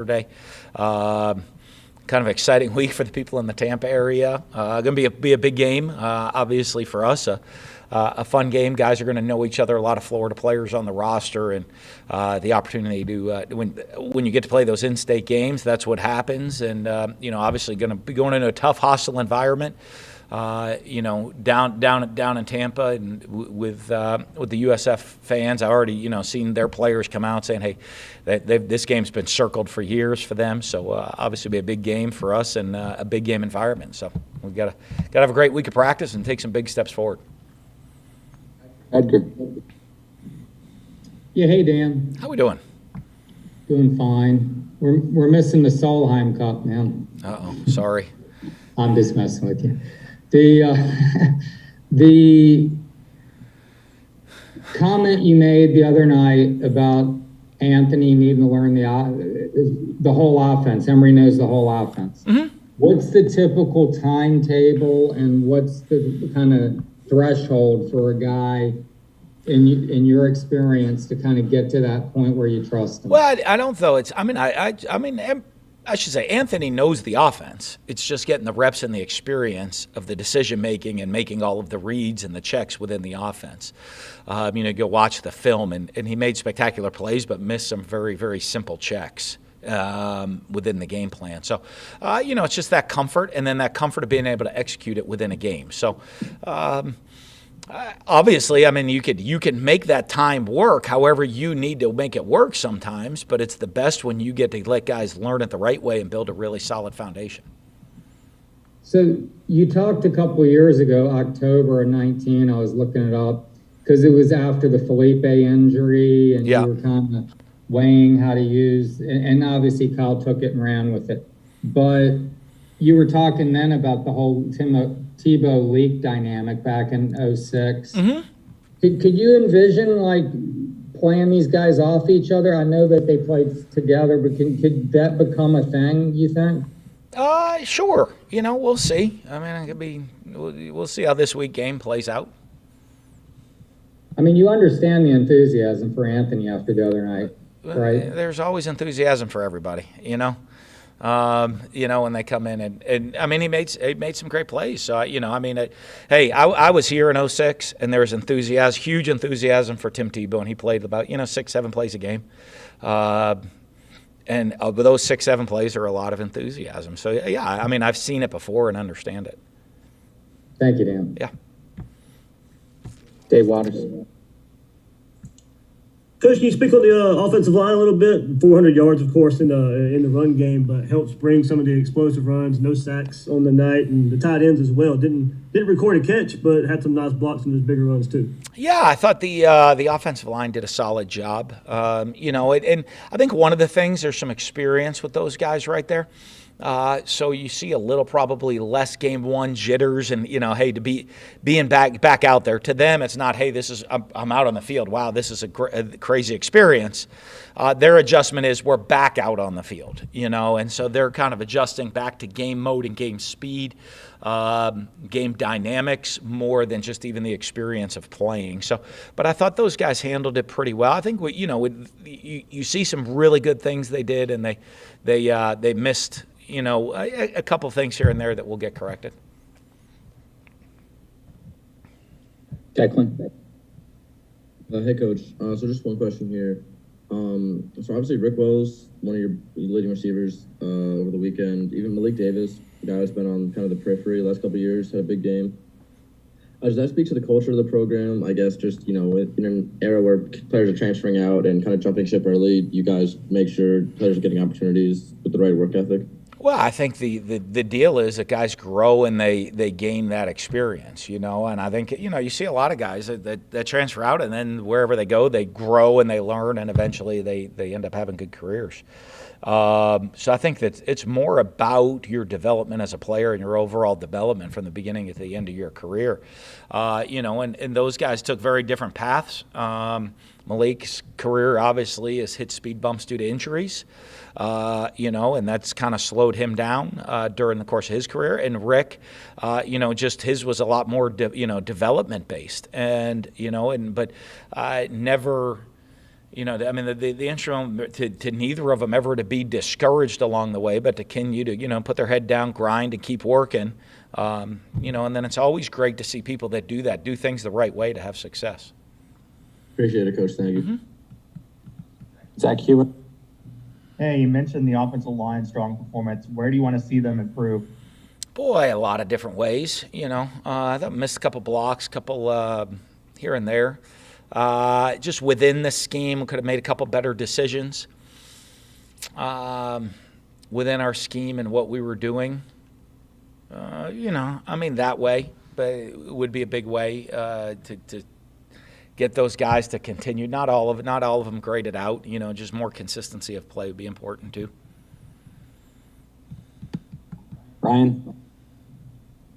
Saturday. Kind of exciting week for the people in the Tampa area. Going to be a big game, obviously for us. A fun game. Guys are going to know each other. A lot of Florida players on the roster, and the opportunity to when you get to play those in-state games, that's what happens. And obviously going to be going into a tough, hostile environment. Down in Tampa, and with the USF fans, I already seen their players come out saying, hey, this game's been circled for years for them. So obviously, be a big game for us and a big game environment. So we've got to have a great week of practice and take some big steps forward. Edgar. Yeah, hey Dan. How we doing? Doing fine. We're missing the Solheim Cup, man. Uh-oh, sorry. I'm just messing with you. The comment you made the other night about Anthony needing to learn the whole offense. Emory knows the whole offense. Mm-hmm. What's the typical timetable, and what's the kind of threshold for a guy in your experience to kind of get to that point where you trust him? Well, I don't though. I should say Anthony knows the offense. It's just getting the reps and the experience of the decision-making and making all of the reads and the checks within the offense. Go watch the film, and he made spectacular plays but missed some very, very simple checks within the game plan. So, it's just that comfort, and then that comfort of being able to execute it within a game. So, obviously, you can make that time work however you need to make it work sometimes, but it's the best when you get to let guys learn it the right way and build a really solid foundation. So you talked a couple of years ago, October of 19, I was looking it up, because it was after the Felipe injury, and you were kind of weighing how to use, and obviously Kyle took it and ran with it. But you were talking then about the whole Tebow Leak dynamic back in 06. Mm-hmm. Could you envision playing these guys off each other? I know that they played together, but could that become a thing, you think? Sure. We'll see. We'll see how this week game plays out. You understand the enthusiasm for Anthony after the other night, right? There's always enthusiasm for everybody, when they come in and he made some great plays. So, I was here in 06, and there was huge enthusiasm for Tim Tebow, and he played about, 6-7 plays a game. And of those 6-7 plays are a lot of enthusiasm. So, I've seen it before and understand it. Thank you, Dan. Yeah. Dave Waters. Coach, can you speak on the offensive line a little bit? 400 yards, of course, in the run game, but helps bring some of the explosive runs. No sacks on the night, and the tight ends as well. Didn't record a catch, but had some nice blocks in those bigger runs too. Yeah, I thought the offensive line did a solid job. And I think one of the things, there's some experience with those guys right there. So you see a little probably less game one jitters, and hey, to being back out there, to them it's not, hey, I'm out on the field, wow, this is a crazy experience. Their adjustment is we're back out on the field, and so they're kind of adjusting back to game mode and game speed, game dynamics more than just even the experience of playing. So, but I thought those guys handled it pretty well. I think you see some really good things they did, and they missed. A couple things here and there that will get corrected. Declan. Hey, Coach. So just one question here. So obviously Rick Wells, one of your leading receivers over the weekend. Even Malik Davis, a guy who's been on kind of the periphery the last couple of years, had a big game. Does that speak to the culture of the program? I guess just, in an era where players are transferring out and kind of jumping ship early, you guys make sure players are getting opportunities with the right work ethic? Well, I think the deal is that guys grow and they gain that experience, and I think, you see a lot of guys that transfer out, and then wherever they go, they grow and they learn, and eventually they end up having good careers. So I think that it's more about your development as a player and your overall development from the beginning to the end of your career. And those guys took very different paths. Malik's career obviously has hit speed bumps due to injuries, and that's kind of slowed him down during the course of his career. And Rick, just his was a lot more, development based, and but never I mean, the instrument to neither of them ever to be discouraged along the way, but to continue to, put their head down, grind, and keep working. And then it's always great to see people that do that, do things the right way to have success. Appreciate it, Coach. Thank you. Mm-hmm. Zach Hewitt. Hey, you mentioned the offensive line, strong performance. Where do you want to see them improve? Boy, a lot of different ways. I thought missed a couple blocks, couple here and there. Just within the scheme, we could have made a couple better decisions within our scheme and what we were doing. That way, but it would be a big way to get those guys to continue. Not all of them graded out. Just more consistency of play would be important too. Ryan.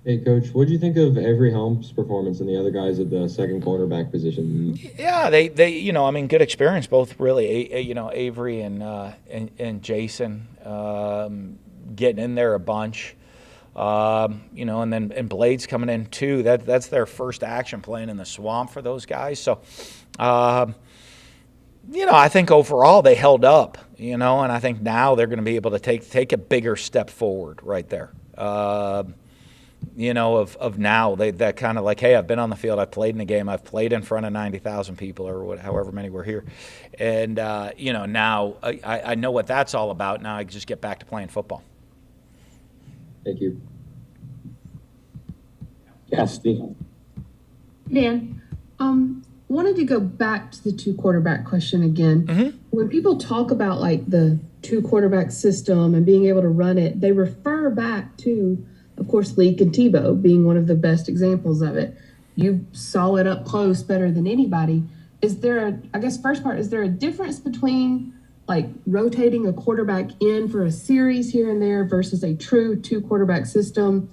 Hey, Coach, what do you think of Avery Helm's performance and the other guys at the second cornerback position? Yeah, they good experience, both really. Avery and Jason getting in there a bunch. And Blade's coming in too. That's their first action playing in the swamp for those guys. So, I think overall they held up. And I think now they're going to be able to take a bigger step forward right there. Of now that kind of like, hey, I've been on the field, I've played in a game, I've played in front of 90,000 people or however many were here, and now I know what that's all about. Now I just get back to playing football. Thank you. Cassidy. Dan, wanted to go back to the two quarterback question again. Mm-hmm. When people talk about like the two quarterback system and being able to run it, they refer back to, of course, Leak and Tebow being one of the best examples of it. You saw it up close better than anybody. Is there is there a difference between like rotating a quarterback in for a series here and there versus a true two quarterback system?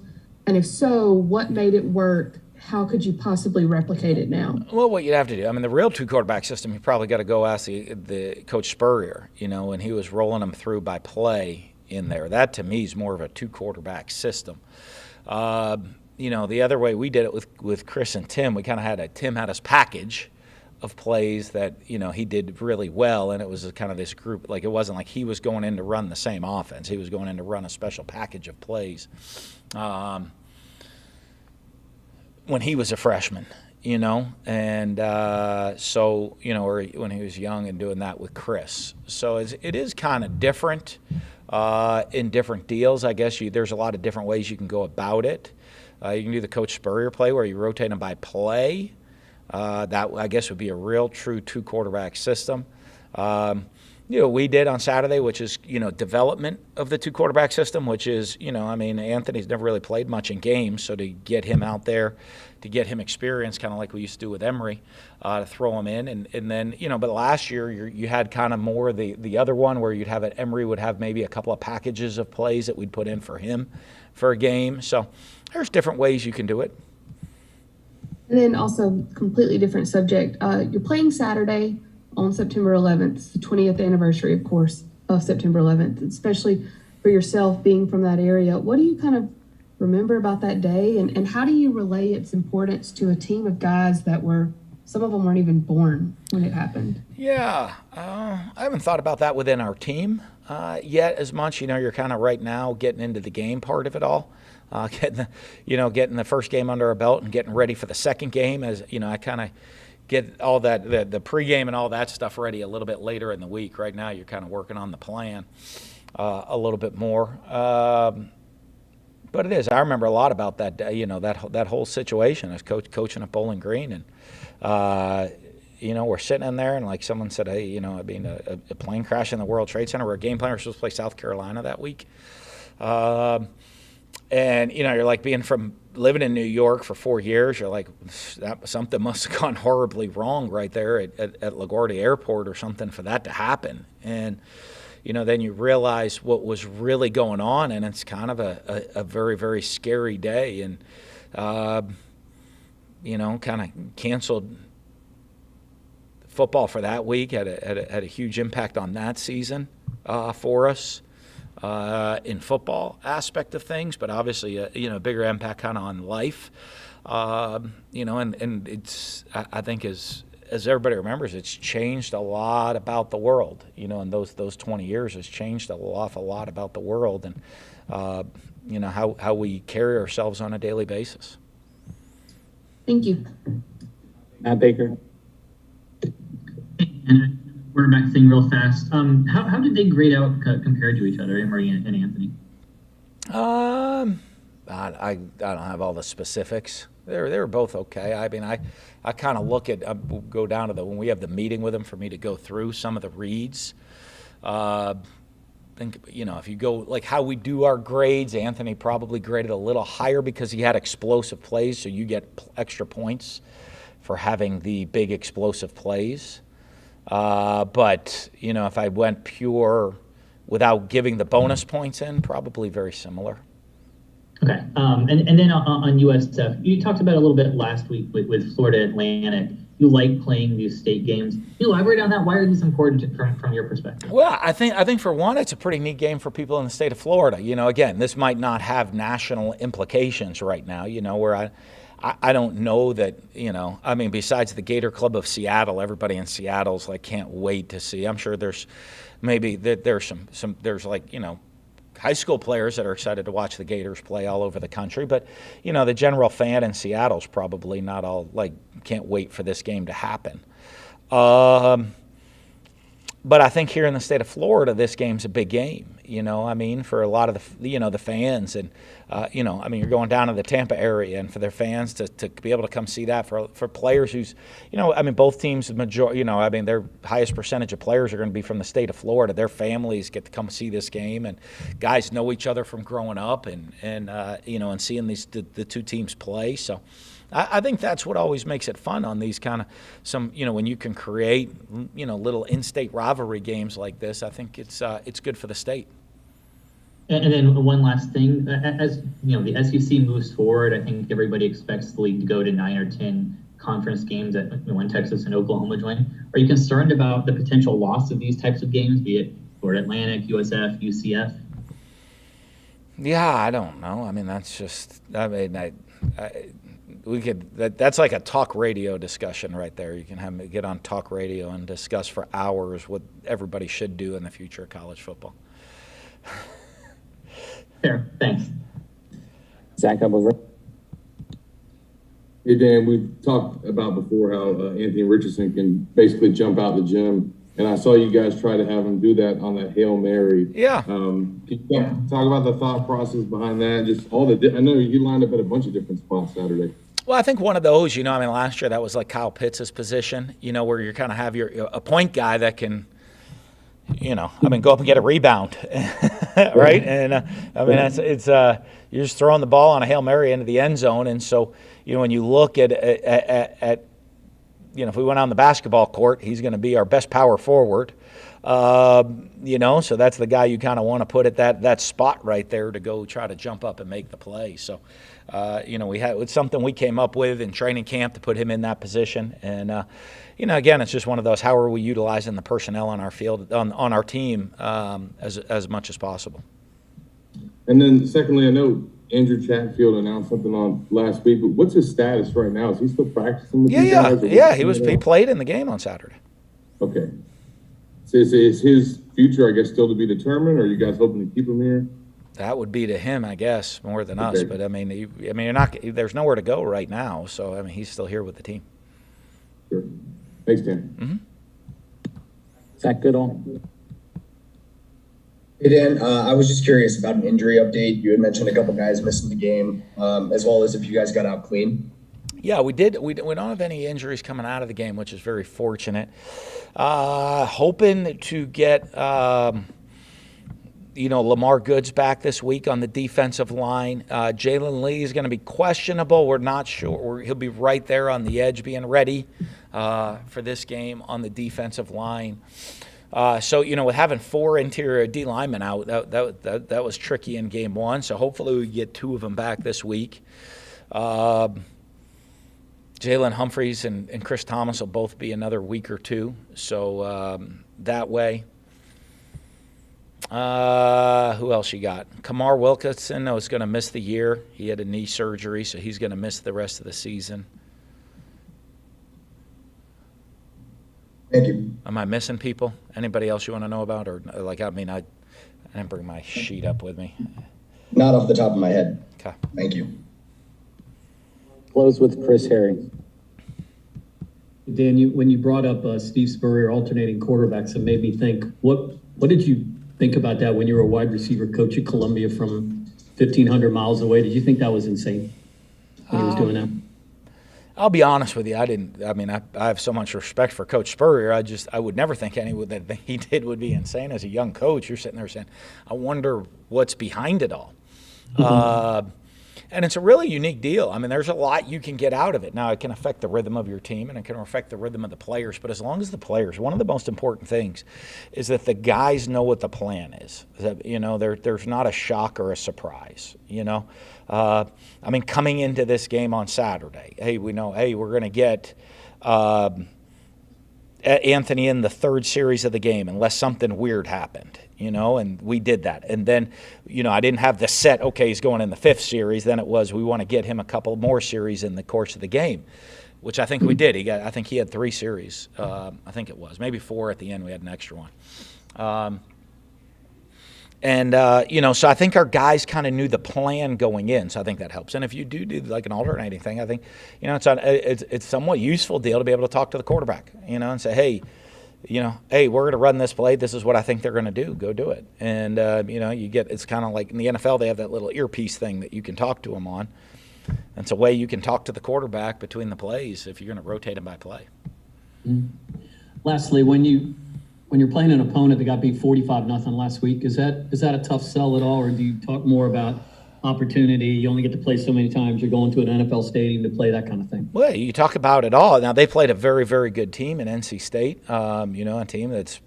And if so, what made it work? How could you possibly replicate it now? Well, what you'd have to do, the real two quarterback system, you probably got to go ask the Coach Spurrier, when he was rolling them through by play in there. That to me is more of a two quarterback system. The other way we did it with Chris and Tim, we kind of had Tim had his package of plays that, he did really well, and it was kind of this group. Like, it wasn't like he was going in to run the same offense. He was going in to run a special package of plays when he was a freshman, and or when he was young and doing that with Chris. So it is kind of different in different deals. I guess there's a lot of different ways you can go about it. You can do the Coach Spurrier play where you rotate them by play. That, I guess, would be a real true two quarterback system. We did on Saturday, which is, development of the two quarterback system, which is, Anthony's never really played much in games. So to get him out there, to get him experience, kind of like we used to do with Emory, to throw him in. And then, but last year you had kind of more the other one where you'd have Emory would have maybe a couple of packages of plays that we'd put in for him for a game. So there's different ways you can do it. And then also, completely different subject. You're playing Saturday on September 11th. It's the 20th anniversary, of course, of September 11th, especially for yourself being from that area. What do you kind of remember about that day? And how do you relay its importance to a team of guys that some of them weren't even born when it happened? Yeah, I haven't thought about that within our team yet as much. You're kind of right now getting into the game part of it all. Getting the first game under our belt and getting ready for the second game. As I kind of get all that the pregame and all that stuff ready a little bit later in the week. Right now, you're kind of working on the plan a little bit more. But it is. I remember a lot about that day. That whole situation. I was coaching at Bowling Green, and we're sitting in there, and like someone said, hey, a plane crash in the World Trade Center. We're a game plan. We're supposed to play South Carolina that week. And, you're like being from living in New York for 4 years, you're like, something must have gone horribly wrong right there at LaGuardia Airport or something for that to happen. And, then you realize what was really going on, and it's kind of a very, very scary day. And, kind of canceled football for that week, had a huge impact on that season for us. In football aspect of things, but obviously, a bigger impact kind of on life, and it's, I think as as everybody remembers, it's changed a lot about the world. In those 20 years, it's changed an awful lot about the world, and how we carry ourselves on a daily basis. Thank you. Matt Baker. And quarterback thing real fast. How did they grade out compared to each other, Emory and Anthony? I don't have all the specifics. They were both okay. I mean, I kind of go down to when we have the meeting with them for me to go through some of the reads. If you go like how we do our grades, Anthony probably graded a little higher because he had explosive plays, so you get extra points for having the big explosive plays. But if I went pure without giving the bonus points in, probably very similar. Okay. And then on USF, you talked about a little bit last week with Florida Atlantic. You like playing these state games. Can you elaborate on that? Why are these important from your perspective? Well, I think for one, it's a pretty neat game for people in the state of Florida. Again, this might not have national implications right now, where I don't know that, besides the Gator Club of Seattle, everybody in Seattle's like can't wait to see. I'm sure there's high school players that are excited to watch the Gators play all over the country, but the general fan in Seattle's probably not all can't wait for this game to happen. But I think here in the state of Florida, this game's a big game. For a lot of the fans, and you're going down to the Tampa area, and for their fans to be able to come see that for players who's, both teams, their highest percentage of players are going to be from the state of Florida. Their families get to come see this game, and guys know each other from growing up, and seeing the two teams play. So I think that's what always makes it fun on these kind of when you can create little in-state rivalry games like this. I think it's good for the state. And then one last thing, as the SEC moves forward, I think everybody expects the league to go to 9 or 10 conference games when Texas and Oklahoma join. Are you concerned about the potential loss of these types of games, be it Florida Atlantic, USF, UCF? Yeah, I don't know. That's just. That's like a talk radio discussion right there. You can get on talk radio and discuss for hours what everybody should do in the future of college football. Fair, thanks. Zach, up over. Hey, Dan, we've talked about before how Anthony Richardson can basically jump out the gym, and I saw you guys try to have him do that on that Hail Mary. Yeah. Can you talk about the thought process behind that? Just I know you lined up at a bunch of different spots Saturday. Well, I think one of those, last year that was like Kyle Pitts' position, where you kind of have a point guy that can, go up and get a rebound, right? And you're just throwing the ball on a Hail Mary into the end zone. And so, when you look at if we went on the basketball court, he's going to be our best power forward. So that's the guy you kind of want to put at that spot right there to go try to jump up and make the play. So, it's something we came up with in training camp to put him in that position. And, again, it's just one of those, how are we utilizing the personnel on our field, on our team as much as possible. And then secondly, I know Andrew Chatfield announced something on last week, but what's his status right now? Is he still practicing with you guys? Yeah, he played in the game on Saturday. Okay. So is his future, I guess, still to be determined, or are you guys hoping to keep him here? That would be to him, I guess, more than us. But you're not. There's nowhere to go right now. So he's still here with the team. Sure. Thanks, Dan. Mm-hmm. Zach Goodall. Hey, Dan, I was just curious about an injury update. You had mentioned a couple guys missing the game, as well as if you guys got out clean. Yeah, we did. We don't have any injuries coming out of the game, which is very fortunate. Hoping to get, Lamar Goods back this week on the defensive line. Jalen Lee is going to be questionable. We're not sure. He'll be right there on the edge, being ready for this game on the defensive line. So, with having 4 interior D linemen out, that was tricky in game 1. So hopefully we get 2 of them back this week. Jalen Humphreys and Chris Thomas will both be another week or 2. So that way. Who else you got? Kamar Wilkinson is going to miss the year. He had a knee surgery, so he's going to miss the rest of the season. Thank you. Am I missing people? Anybody else you want to know about? Or like, I mean, I didn't bring my sheet up with me. Not off the top of my head. Okay. Thank you. Close with Chris Herring. Dan, when you brought up Steve Spurrier alternating quarterbacks, it made me think, what did you think about that when you were a wide receiver coach at Columbia from 1,500 miles away? Did you think that was insane when he was doing that? I'll be honest with you. I have so much respect for Coach Spurrier. I would never think that he did would be insane as a young coach. You're sitting there saying, I wonder what's behind it all. And it's a really unique deal. I mean, there's a lot you can get out of it. Now, it can affect the rhythm of your team and it can affect the rhythm of the players. But as long as the players, one of the most important things is that the guys know what the plan is. That, there's not a shock or a surprise, I mean, coming into this game on Saturday, hey, we know, hey, we're going to get Anthony in the third series of the game unless something weird happened. And we did that. And then, I didn't have the set, okay, he's going in the fifth series. Then it was, we want to get him a couple more series in the course of the game, which I think we did. I think he had 3 series. I think it was. Maybe 4 at the end. We had an extra one. So I think our guys kind of knew the plan going in. So I think that helps. And if you do like an alternating thing, I think, it's somewhat useful deal to be able to talk to the quarterback, and say, hey, hey, we're going to run this play. This is what I think they're going to do. Go do it. And, it's kind of like in the NFL, they have that little earpiece thing that you can talk to them on. And it's a way you can talk to the quarterback between the plays if you're going to rotate them by play. Lastly, when you're playing an opponent that got beat 45-0 last week, is that a tough sell at all? Or do you talk more about opportunity? You only get to play so many times. You're going to an NFL stadium to play, that kind of thing. Well, you talk about it all. Now, they played a very, very good team in NC State, a team that's,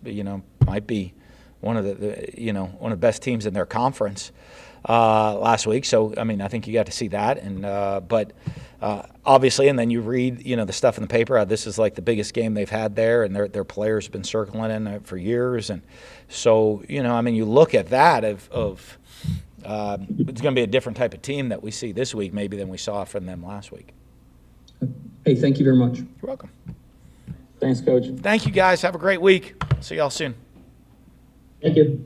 might be one of the best teams in their conference last week. So, I mean, I think you got to see that. And obviously, and then you read, the stuff in the paper, this is like the biggest game they've had there, and their players have been circling in it for years. And so, you look at that of it's going to be a different type of team that we see this week maybe than we saw from them last week. Hey, thank you very much. You're welcome. Thanks, Coach. Thank you, guys. Have a great week. See y'all soon. Thank you.